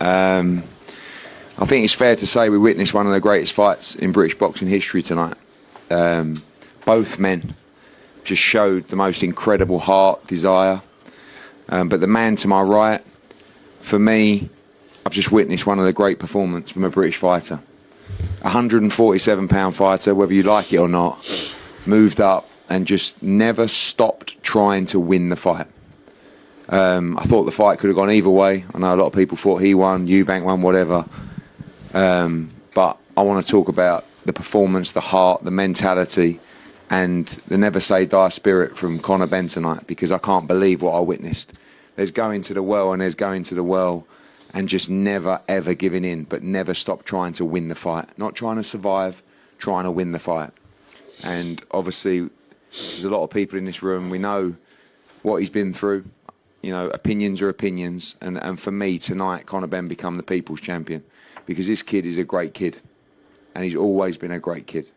I think it's fair to say we witnessed one of the greatest fights in British boxing history tonight. Both men just showed the most incredible heart, desire. But the man to my right, for me, I've just witnessed one of the great performances from a British fighter. 147-pound fighter, whether you like it or not, moved up and just never stopped trying to win the fight. I thought the fight could have gone either way. I know a lot of people thought he won, Eubank won, whatever. But I want to talk about the performance, the heart, the mentality, and the never say die spirit from Conor Benn tonight, because I can't believe what I witnessed. There's going to the well and there's going to the well, and just never ever giving in, but never stop trying to win the fight. Not trying to survive, trying to win the fight. And obviously there's a lot of people in this room, we know what he's been through. You know, opinions are opinions, and for me tonight, Conor Benn become the people's champion, because this kid is a great kid and he's always been a great kid.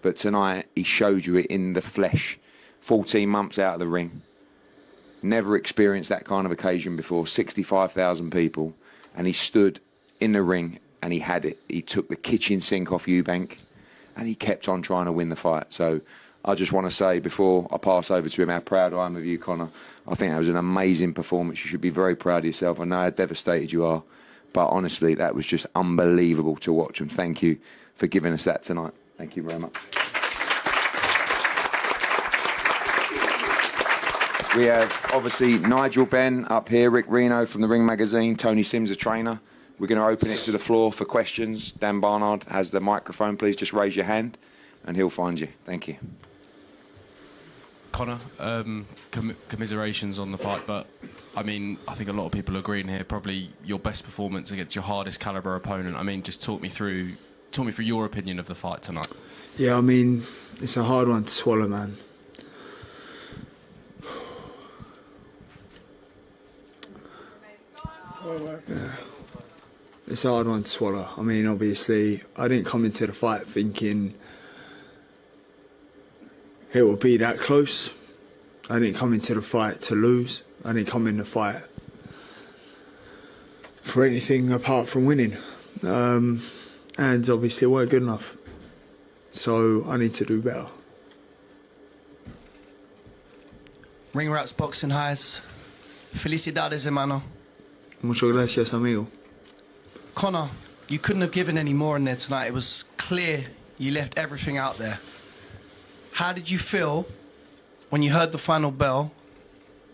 But tonight he showed you it in the flesh. 14 months out of the ring, never experienced that kind of occasion before. 65,000 people, and he stood in the ring and he had it. He took the kitchen sink off Eubank and he kept on trying to win the fight. So I just want to say, before I pass over to him, how proud I am of you, Conor. I think that was an amazing performance. You should be very proud of yourself. I know how devastated you are, but honestly, that was just unbelievable to watch, and thank you for giving us that tonight. Thank you very much. We have, obviously, Nigel Benn up here, Rick Reno from the Ring Magazine, Tony Sims, a trainer. We're going to open it to the floor for questions. Dan Barnard has the microphone. Please just raise your hand and he'll find you. Thank you. Conor, commiserations on the fight, but I mean, I think a lot of people are agreeing here, probably your best performance against your hardest caliber opponent. I mean, just talk me through your opinion of the fight tonight. Yeah, I mean, it's a hard one to swallow, man. Yeah. It's a hard one to swallow. I mean, obviously, I didn't come into the fight thinking it would be that close. I didn't come into the fight to lose. I didn't come in the fight for anything apart from winning. And obviously it weren't good enough. So I need to do better. Ring Rats Boxing Highs. Felicidades, hermano. Muchas gracias, amigo. Conor, you couldn't have given any more in there tonight. It was clear you left everything out there. How did you feel when you heard the final bell,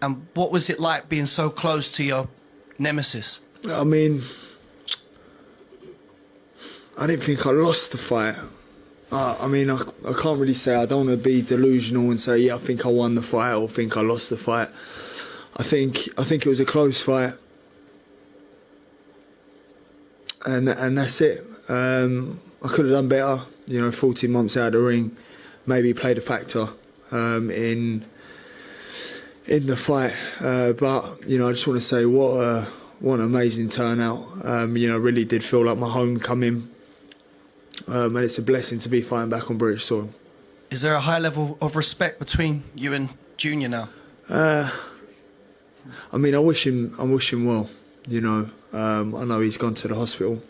and what was it like being so close to your nemesis? I mean, I didn't think I lost the fight. I mean, I can't really say. I don't want to be delusional and say, yeah, I think I won the fight or think I lost the fight. I think it was a close fight, and that's it. I could have done better. You know, 14 months out of the ring, maybe played a factor in the fight. But you know, I just want to say what an amazing turnout. You know, really did feel like my homecoming. And it's a blessing to be fighting back on British soil. Is there a high level of respect between you and Junior now? I mean, I wish him well. You know, I know he's gone to the hospital.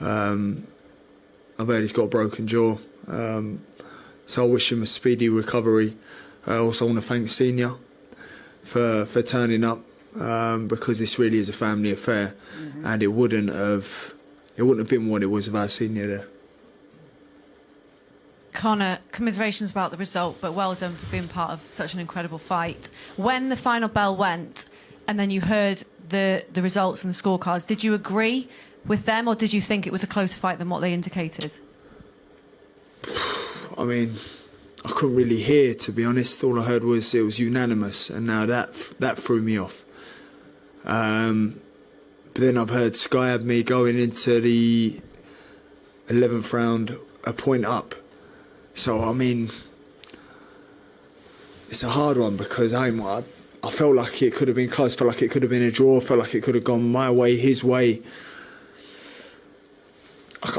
I've heard he's got a broken jaw. So I wish him a speedy recovery. I also want to thank Senior for turning up, because this really is a family affair, and it wouldn't have been what it was without Senior there. Conor, commiserations about the result, but well done for being part of such an incredible fight. When the final bell went and then you heard the results and the scorecards, did you agree with them, or did you think it was a closer fight than what they indicated? I mean, I couldn't really hear, to be honest. All I heard was it was unanimous, and now that threw me off. But then I've heard Sky had me going into the 11th round a point up. So, I mean, it's a hard one, because I felt like it could have been close, felt like it could have been a draw, felt like it could have gone my way, his way.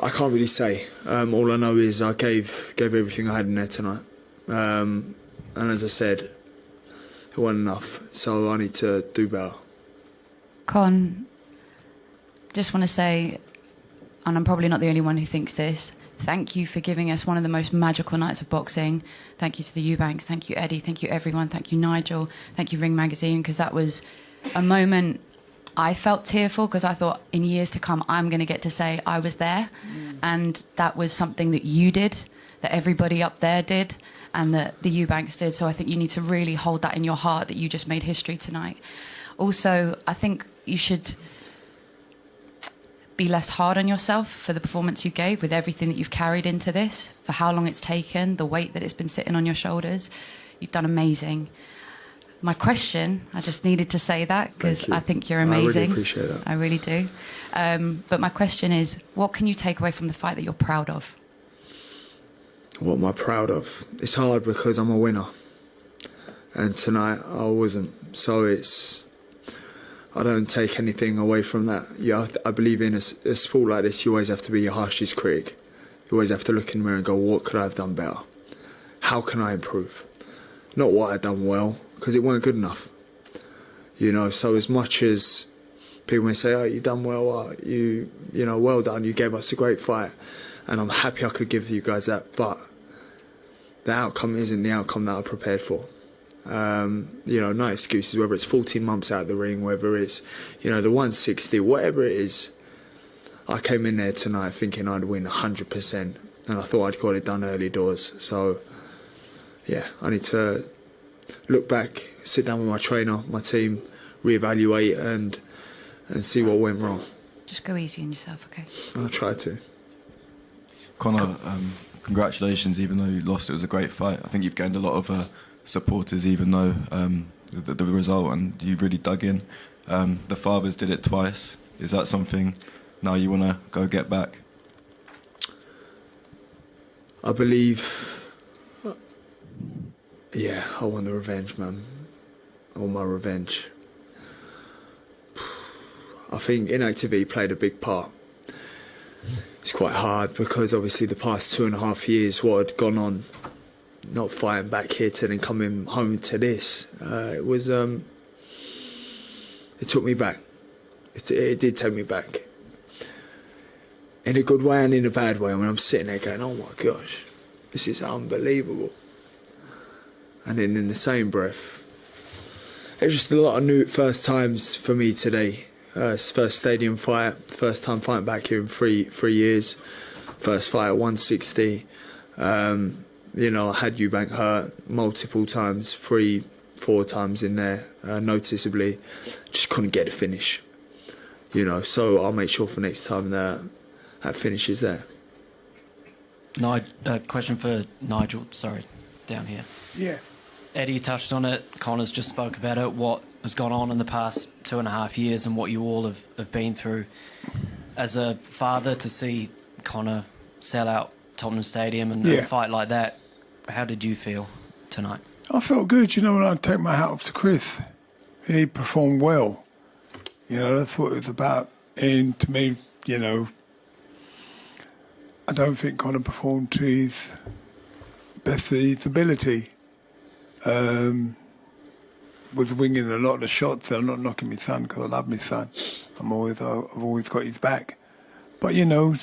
I can't really say. All I know is I gave everything I had in there tonight. And as I said, it wasn't enough, so I need to do better. Con, just want to say, and I'm probably not the only one who thinks this, thank you for giving us one of the most magical nights of boxing. Thank you to the Eubanks. Thank you, Eddie. Thank you, everyone. Thank you, Nigel. Thank you, Ring Magazine, because that was a moment I felt tearful, because I thought in years to come I'm going to get to say I was there. And that was something that you did, that everybody up there did, and that the Eubanks did. So I think you need to really hold that in your heart, that you just made history tonight. Also, I think you should be less hard on yourself for the performance you gave, with everything that you've carried into this, for how long it's taken, the weight that it's been sitting on your shoulders. You've done amazing. My question, I just needed to say that because I think you're amazing. I really appreciate that. I really do. But my question is, what can you take away from the fight that you're proud of? What am I proud of? It's hard because I'm a winner. And tonight I wasn't. So I don't take anything away from that. Yeah, I believe in a sport like this, you always have to be your harshest critic. You always have to look in the mirror and go, what could I have done better? How can I improve? Not what I've done well, because it weren't good enough. You know, so as much as people may say, oh, you done well, you know, well done, you gave us a great fight, and I'm happy I could give you guys that, but the outcome isn't the outcome that I prepared for. You know, no excuses, whether it's 14 months out of the ring, whether it's, you know, the 160, whatever it is. I came in there tonight thinking I'd win 100%, and I thought I'd got it done early doors. So, yeah, I need to look back, sit down with my trainer, my team, reevaluate and see what went wrong. Just go easy on yourself, okay? I'll try to. Conor, congratulations. Even though you lost, it was a great fight. I think you've gained a lot of supporters, even though the result, and you really dug in. The fathers did it twice. Is that something now you want to go get back? I believe, yeah, I want the revenge, man. I want my revenge. I think inactivity played a big part. It's quite hard because obviously the past 2.5 years, what had gone on, not fighting back here to then coming home to this, it took me back. It did take me back. In a good way and in a bad way. When I'm sitting there going, oh my gosh, this is unbelievable. And then in the same breath, it's just a lot of new first times for me today. First stadium fight, first time fighting back here in three years. First fight at 160. You know, I had Eubank hurt multiple times, 3-4 times in there, noticeably. Just couldn't get a finish. You know, so I'll make sure for next time that finish is there. Question for Nigel, sorry, down here. Yeah. Eddie touched on it, Conor's just spoke about it, what has gone on in the past 2.5 years and what you all have been through. As a father, to see Conor sell out Tottenham Stadium and a fight like that, how did you feel tonight? I felt good, you know, when I take my hat off to Chris. He performed well. You know, I thought it was about, and to me, you know, I don't think Conor performed to his best of his ability. Was winging a lot of the shots. I'm not knocking my son because I love my son. I've always got his back. But, you know,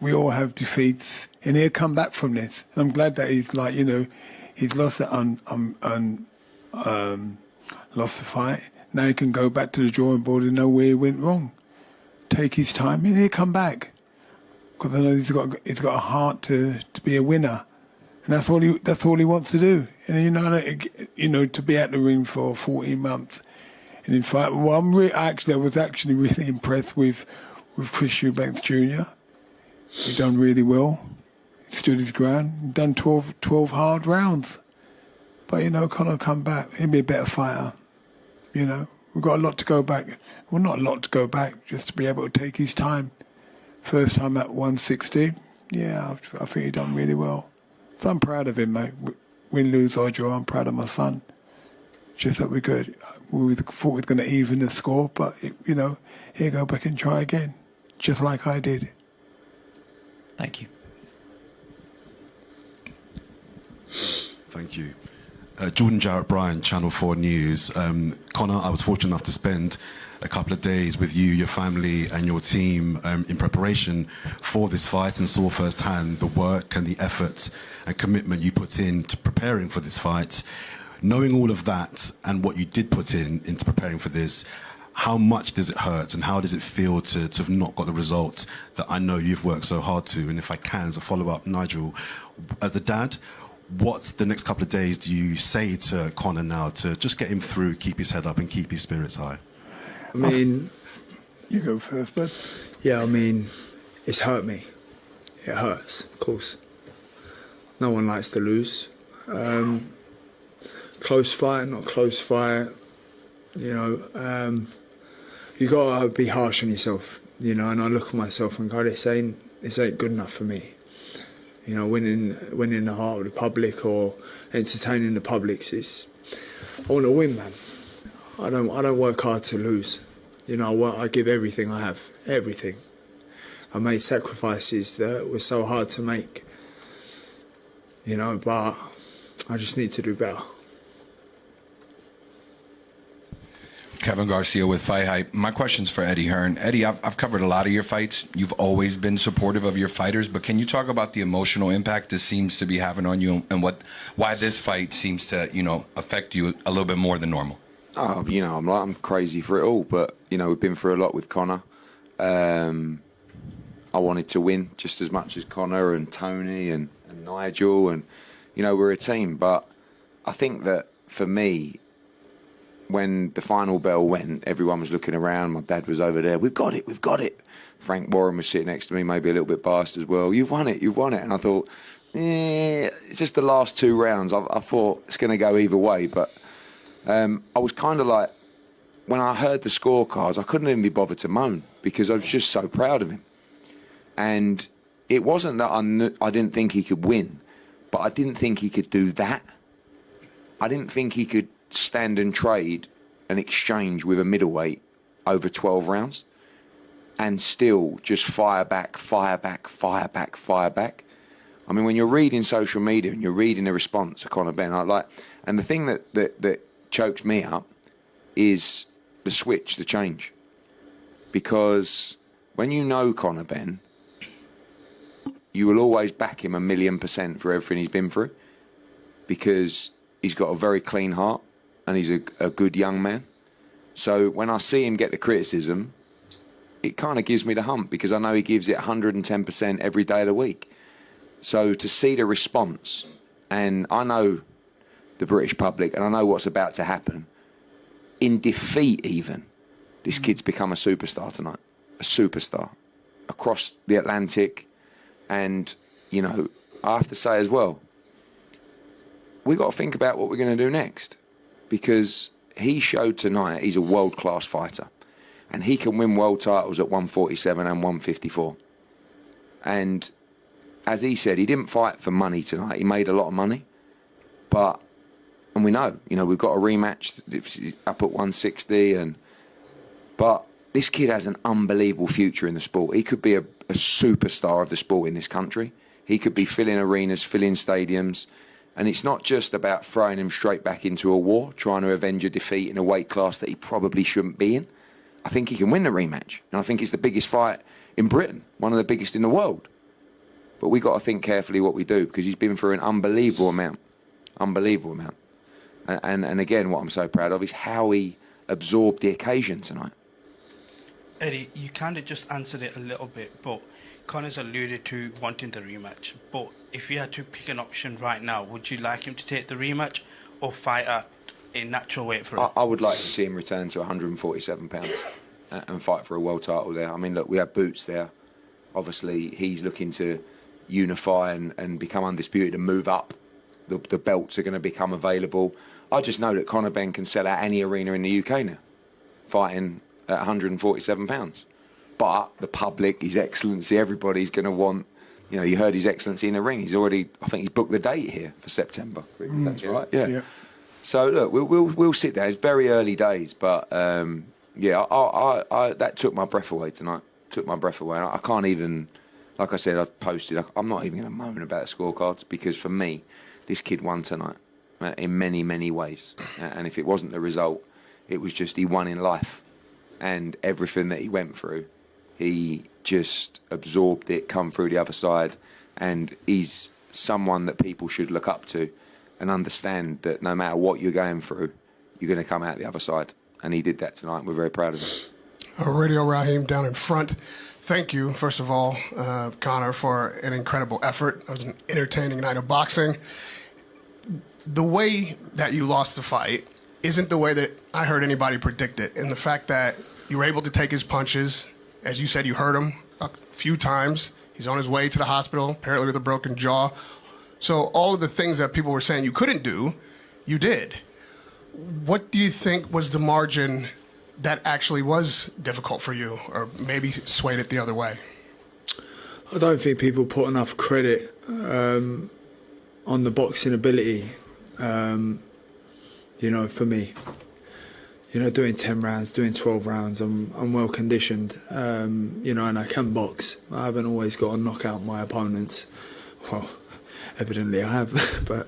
we all have defeats, and he'll come back from this. And I'm glad that he's like, you know, he's lost it lost the fight. Now he can go back to the drawing board and know where he went wrong. Take his time, and he'll come back. Because I know he's got a heart to be a winner, and that's all he wants to do. And you know, to be at the ring for 14 months, and in fact, well, I was actually really impressed with Chris Eubank Jr. He done really well. He stood his ground. He done 12 hard rounds. But you know, Conor come back. He'll be a better fighter. You know, we've got a lot to go back. Well, not a lot to go back, just to be able to take his time. First time at 160, yeah, I think he done really well. So I'm proud of him, mate. Win, lose or draw, I'm proud of my son. Just that we thought we were going to even the score, but, you know, he'll go back and try again, just like I did. Thank you. Thank you. Jordan Jarrett Bryan, Channel 4 News. Conor, I was fortunate enough to spend a couple of days with you, your family and your team in preparation for this fight, and saw firsthand the work and the effort and commitment you put into preparing for this fight. Knowing all of that and what you did put into preparing for this, how much does it hurt and how does it feel to have not got the result that I know you've worked so hard to? And if I can, as a follow-up, Nigel, as a dad, what the next couple of days do you say to Conor now to just get him through, keep his head up and keep his spirits high? I mean, You go first, bud. yeah, I mean, it's hurt me. It hurts, of course. No one likes to lose. Close fight, not close fight. You know, you gotta be harsh on yourself. You know, and I look at myself and go, this ain't good enough for me. You know, winning the heart of the public or entertaining the public is. I want to win, man. I don't work hard to lose. You know, I give everything I have, everything. I made sacrifices that were so hard to make. You know, but I just need to do better. Kevin Garcia with Fight Hype. My question's for Eddie Hearn. Eddie, I've covered a lot of your fights. You've always been supportive of your fighters, but can you talk about the emotional impact this seems to be having on you and why this fight seems to, affect you a little bit more than normal? Oh, I'm crazy for it all, but, we've been through a lot with Conor. I wanted to win just as much as Conor and Tony and Nigel, and, we're a team. But I think that, for me, when the final bell went, everyone was looking around. My dad was over there. We've got it. Frank Warren was sitting next to me, maybe a little bit biased as well. You've won it. And I thought, it's just the last 2 rounds. I thought it's going to go either way. But I was kind of like, when I heard the scorecards, I couldn't even be bothered to moan because I was just so proud of him. And it wasn't that I didn't think he could win, but I didn't think he could do that. I didn't think he could stand and trade and exchange with a middleweight over 12 rounds and still just fire back. I mean, when you're reading social media and you're reading the response to Conor Benn, and the thing that chokes me up is the switch, the change. Because when you know Conor Benn, you will always back him 1,000,000% for everything he's been through, because he's got a very clean heart and he's a good young man. So when I see him get the criticism, it kind of gives me the hump, because I know he gives it 110% every day of the week. So to see the response, and I know the British public, and I know what's about to happen, in defeat even, this kid's become a superstar tonight. A superstar. Across the Atlantic. And, I have to say as well, we've got to think about what we're going to do next. Because he showed tonight he's a world-class fighter. And he can win world titles at 147 and 154. And as he said, he didn't fight for money tonight. He made a lot of money. And we know, we've got a rematch up at 160. But this kid has an unbelievable future in the sport. He could be a superstar of the sport in this country. He could be filling arenas, filling stadiums. And it's not just about throwing him straight back into a war, trying to avenge a defeat in a weight class that he probably shouldn't be in. I think he can win the rematch. And I think it's the biggest fight in Britain, one of the biggest in the world. But we've got to think carefully what we do, because he's been through an unbelievable amount. And again, what I'm so proud of is how he absorbed the occasion tonight. Eddie, you kind of just answered it a little bit, but Conor's alluded to wanting the rematch. But if you had to pick an option right now, would you like him to take the rematch or fight at a natural weight for him? I would like to see him return to 147 pounds and fight for a world title there. I mean, look, we have Boots there. Obviously, he's looking to unify and become undisputed and move up. The belts are going to become available. I just know that Conor Benn can sell out any arena in the UK now, fighting at 147 pounds. But the public, His Excellency, everybody's going to want, you heard His Excellency in the ring. He's already, I think he's booked the date here for September. That's right, yeah. So look, we'll sit there. It's very early days, but that took my breath away tonight. I can't even, like I said, I've posted, I'm not even going to moan about the scorecards, because for me, this kid won tonight. in many, many ways. And if it wasn't the result, it was just he won in life. And everything that he went through, he just absorbed it, come through the other side, and he's someone that people should look up to and understand that no matter what you're going through, you're going to come out the other side. And he did that tonight. We're very proud of him. Radio Raheem down in front. Thank you, first of all, Conor, for an incredible effort. It was an entertaining night of boxing. The way that you lost the fight isn't the way that I heard anybody predict it. And the fact that you were able to take his punches, as you said, you hurt him a few times. He's on his way to the hospital, apparently with a broken jaw. So all of the things that people were saying you couldn't do, you did. What do you think was the margin that actually was difficult for you, or maybe swayed it the other way? I don't think people put enough credit on the boxing ability, for me. Doing 10 rounds, doing 12 rounds, I'm well conditioned, and I can box. I haven't always got to knock out my opponents. Well, evidently I have, but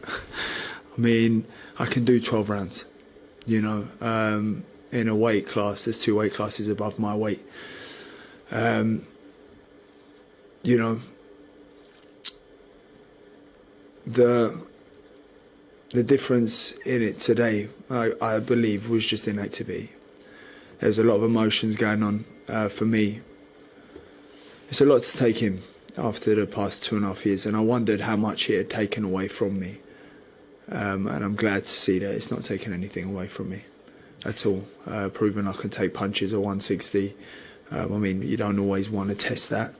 I mean, I can do 12 rounds, in a weight class. There's 2 weight classes above my weight. The difference in it today, I believe, was just inactivity. There's a lot of emotions going on for me. It's a lot to take in after the past 2.5 years, and I wondered how much it had taken away from me. And I'm glad to see that it's not taking anything away from me at all. Proving I can take punches at 160. You don't always want to test that.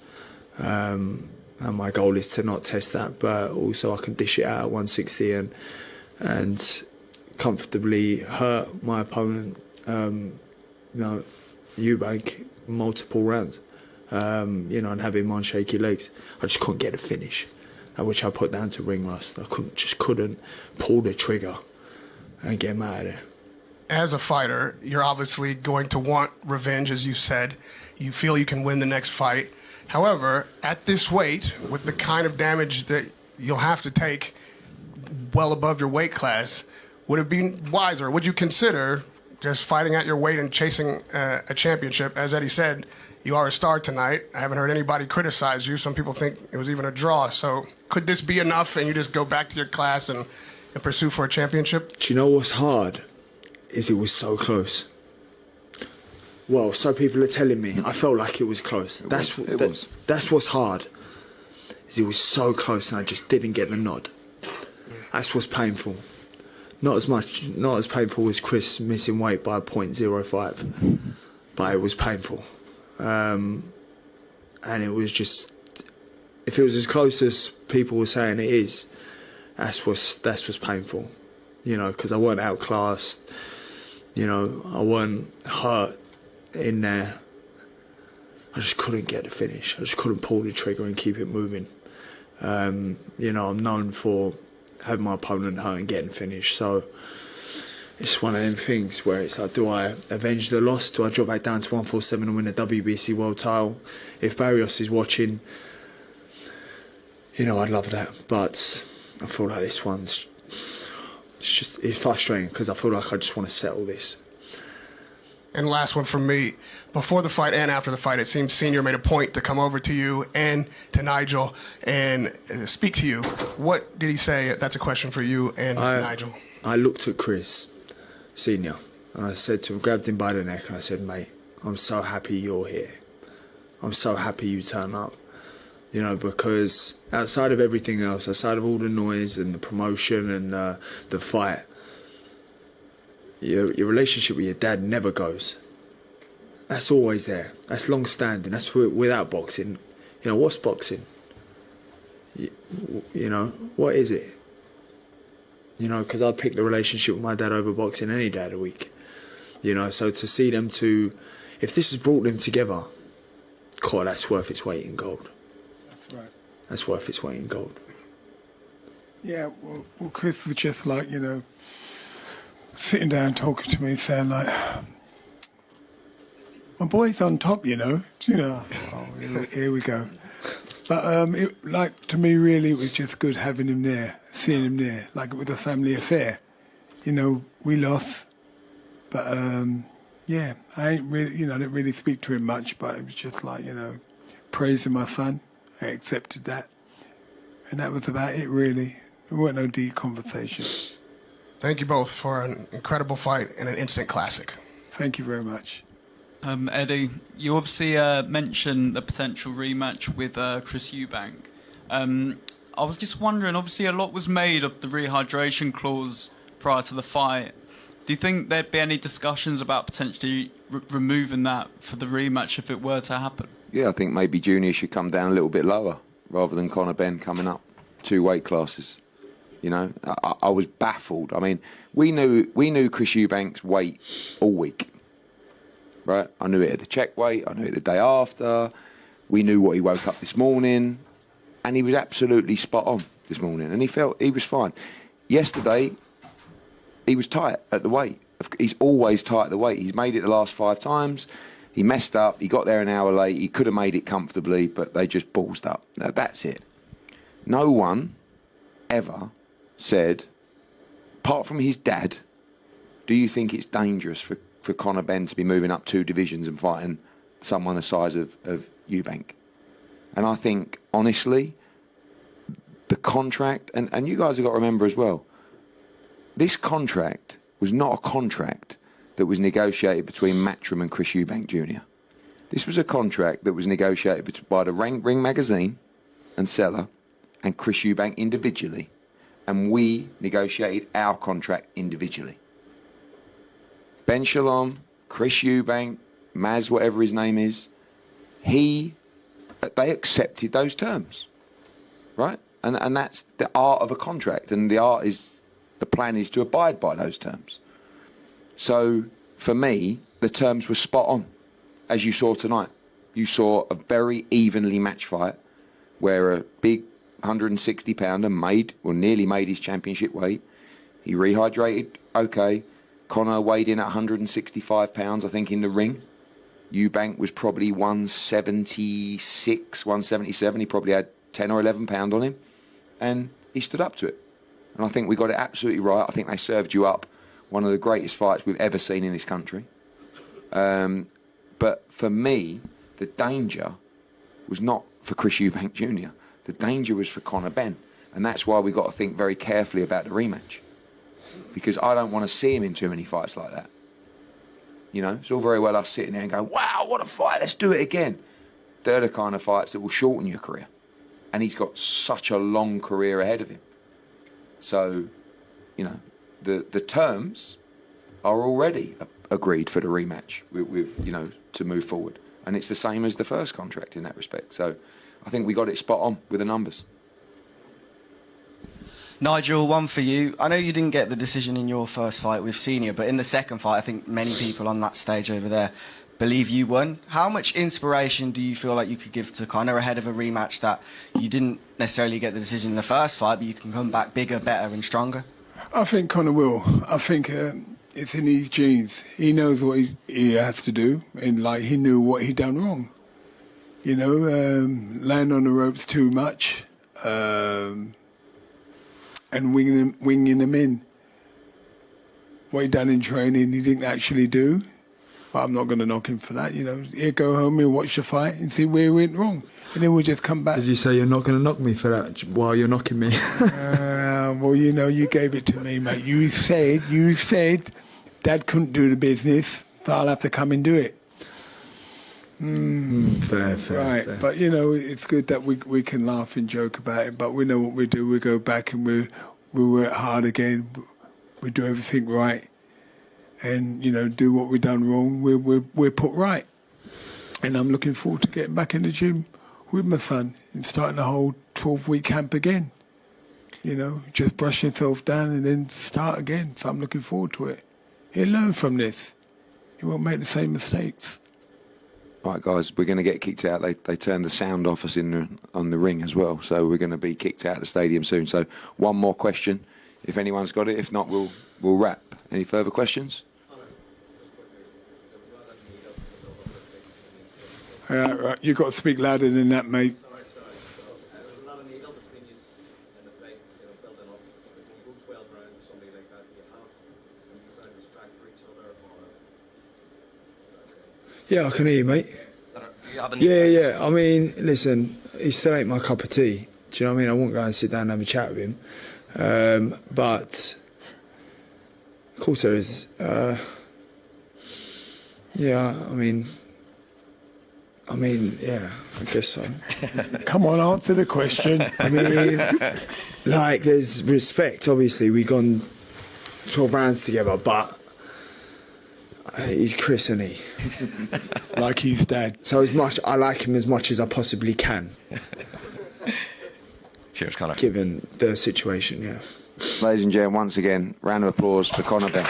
And my goal is to not test that, but also I can dish it out at 160 and comfortably hurt my opponent, Eubank, multiple rounds, and have him on shaky legs. I just couldn't get a finish, which I put down to ring rust. I couldn't pull the trigger and get him out of there. As a fighter, you're obviously going to want revenge, as you said. You feel you can win the next fight. However, at this weight, with the kind of damage that you'll have to take well above your weight class, would it be wiser? Would you consider just fighting at your weight and chasing a championship? As Eddie said, you are a star tonight. I haven't heard anybody criticize you. Some people think it was even a draw. So could this be enough and you just go back to your class and pursue for a championship? Do you know what's hard? Is it was so close. Well, so people are telling me. I felt like it was close. That's what's hard. Is it was so close and I just didn't get the nod. That's what's painful. Not as painful as Chris missing weight by 0.05, but it was painful. And it was just, if it was as close as people were saying it is, that's what's painful. Because I weren't outclassed. I weren't hurt in there. I just couldn't get the finish. I just couldn't pull the trigger and keep it moving. I'm known for having my opponent hurt and getting finished. So it's one of them things where it's like, do I avenge the loss? Do I drop back down to 147 and win the WBC world title? If Barrios is watching, I'd love that. But I feel like this one's it's frustrating because I feel like I just want to settle this. And last one from me. Before the fight and after the fight, it seems Senior made a point to come over to you and to Nigel and speak to you. What did he say? That's a question for you and Nigel. I looked at Chris, Senior, and I said to him, grabbed him by the neck, and I said, mate, I'm so happy you're here. I'm so happy you turn up. Because outside of everything else, outside of all the noise and the promotion and the fight, your relationship with your dad never goes. That's always there. That's long-standing. That's without boxing. What's boxing? What is it? Because I'd pick the relationship with my dad over boxing any day of the week. So to see them if this has brought them together, God, that's worth its weight in gold. That's right. That's worth its weight in gold. Yeah, well Chris was just like, sitting down talking to me, saying like, my boy's on top, oh, here we go. But to me, really, it was just good having him there, seeing him there, like it was a family affair. we lost. But, yeah, I ain't really, I didn't really speak to him much, but it was just like, praising my son. I accepted that. And that was about it, really. There weren't no deep conversations. Thank you both for an incredible fight and an instant classic. Thank you very much. Eddie, you obviously mentioned the potential rematch with Chris Eubank. I was just wondering, obviously a lot was made of the rehydration clause prior to the fight. Do you think there'd be any discussions about potentially removing that for the rematch if it were to happen? Yeah, I think maybe Junior should come down a little bit lower rather than Conor Benn coming up 2 weight classes. I was baffled. I mean, we knew Chris Eubank's weight all week, right? I knew it at the check weight. I knew it the day after. We knew what he woke up this morning, and he was absolutely spot on this morning, and he was fine. Yesterday, he was tight at the weight. He's always tight at the weight. He's made it the last 5 times. He messed up. He got there an hour late. He could have made it comfortably, but they just ballsed up. Now, that's it. No one ever said, apart from his dad, do you think it's dangerous for Conor Benn to be moving up 2 divisions and fighting someone the size of Eubank? And I think, honestly, the contract, and you guys have got to remember as well, this contract was not a contract that was negotiated between Matchroom and Chris Eubank Jr. This was a contract that was negotiated by the Ring magazine and seller and Chris Eubank individually. And we negotiated our contract individually. Ben Shalom, Chris Eubank, Maz, whatever his name is, they accepted those terms, right? And that's the art of a contract, and the plan is to abide by those terms. So, for me, the terms were spot on, as you saw tonight. You saw a very evenly matched fight, where a big 160-pounder nearly made his championship weight. He rehydrated, okay. Conor weighed in at 165 pounds, I think, in the ring. Eubank was probably 176, 177. He probably had 10 or 11 pound on him. And he stood up to it. And I think we got it absolutely right. I think they served you up. One of the greatest fights we've ever seen in this country. But for me, the danger was not for Chris Eubank Jr. The danger was for Conor Benn. And that's why we've got to think very carefully about the rematch. Because I don't want to see him in too many fights like that. It's all very well us sitting there and going, wow, what a fight, let's do it again. They're the kind of fights that will shorten your career. And he's got such a long career ahead of him. So, the terms are already agreed for the rematch with to move forward. And it's the same as the first contract in that respect. So I think we got it spot on with the numbers. Nigel, one for you. I know you didn't get the decision in your first fight with Senior, but in the second fight, I think many people on that stage over there believe you won. How much inspiration do you feel like you could give to Conor ahead of a rematch that you didn't necessarily get the decision in the first fight, but you can come back bigger, better and stronger? I think Conor will. I think it's in his genes. He knows what he has to do, and he knew what he'd done wrong. Land on the ropes too much, and winging them in. What he done in training, he didn't actually do. But I'm not going to knock him for that. He'll go home and watch the fight and see where he went wrong, and then we'll just come back. Did you say you're not going to knock me for that while you're knocking me? Well, you gave it to me, mate. You said Dad couldn't do the business, so I'll have to come and do it. Fair. Right, fair. but it's good that we can laugh and joke about it. But we know what we do. We go back and we work hard again. We do everything right, and do what we done wrong. We're put right, and I'm looking forward to getting back in the gym with my son and starting the whole 12-week camp again. Just brush yourself down and then start again. So I'm looking forward to it. He'll learn from this. He won't make the same mistakes. Right, guys, we're going to get kicked out. They turned the sound off us on the ring as well, so we're going to be kicked out of the stadium soon. So one more question, if anyone's got it. If not, we'll wrap. Any further questions? Right. You've got to speak louder than that, mate. Yeah, I can hear you, mate. Yeah. I mean, listen, he still ain't my cup of tea. Do you know what I mean? I won't go and sit down and have a chat with him. But of course there is. Yeah, I mean, yeah, I guess so. Come on, answer the question. I mean, like, there's respect. Obviously, we've gone 12 rounds together, but he's Chris, isn't he? Like his dad. So I like him as much as I possibly can. Cheers, Conor. Given the situation, yeah. Ladies and gentlemen, once again, round of applause for Conor Benn.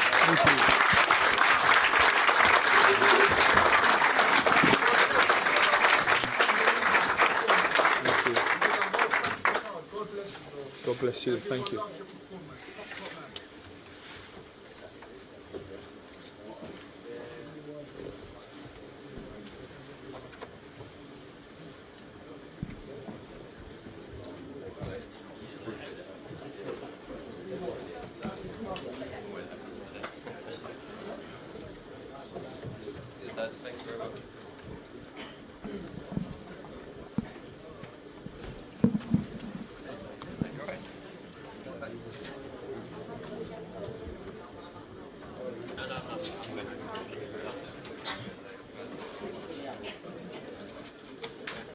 God bless you. Thank you.